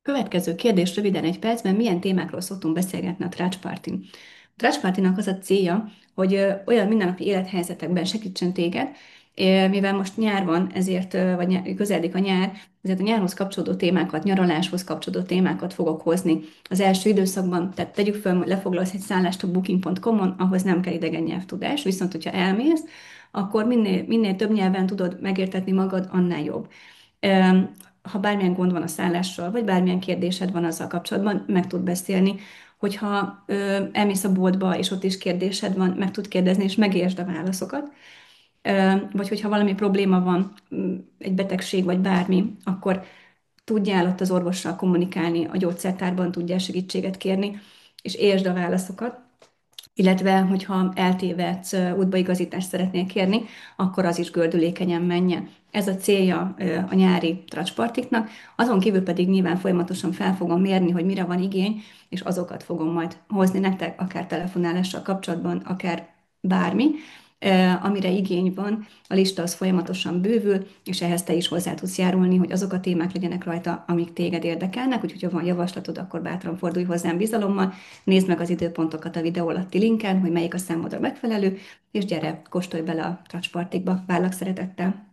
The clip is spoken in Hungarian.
Következő kérdés röviden egy percben, milyen témákról szoktunk beszélgetni a Trács Partin? A Trács Partinak az a célja, hogy olyan mindennapi élethelyzetekben segítsen téged, mivel most nyár van, ezért, közeledik a nyár, ezért a nyárhoz kapcsolódó témákat, nyaraláshoz kapcsolódó témákat fogok hozni az első időszakban. Tehát tegyük fel, lefoglalsz egy szállást a booking.com-on, ahhoz nem kell idegen nyelvtudás, viszont hogyha elmész, akkor minél több nyelven tudod megértetni magad, annál jobb. Ha bármilyen gond van a szállással, vagy bármilyen kérdésed van azzal kapcsolatban, meg tud beszélni. Hogyha elmész a boltba, és ott is kérdésed van, meg tud kérdezni, és megértsd a válaszokat. Vagy hogyha valami probléma van, egy betegség, vagy bármi, akkor tudjál ott az orvossal kommunikálni, a gyógyszertárban tudjál segítséget kérni, és értsd a válaszokat. Illetve, hogyha eltévedsz, útbaigazítást szeretnél kérni, akkor az is gördülékenyen menjen. Ez a célja a nyári tracspartiknak, azon kívül pedig nyilván folyamatosan fel fogom mérni, hogy mire van igény, és azokat fogom majd hozni nektek, akár telefonálással kapcsolatban, akár bármi, amire igény van, a lista az folyamatosan bővül, és ehhez te is hozzá tudsz járulni, hogy azok a témák legyenek rajta, amik téged érdekelnek, úgyhogy ha van javaslatod, akkor bátran fordulj hozzám bizalommal, nézd meg az időpontokat a videó alatti linken, hogy melyik a számodra megfelelő, és gyere, kóstolj bele a tracspartikba. Várlak szeretettel!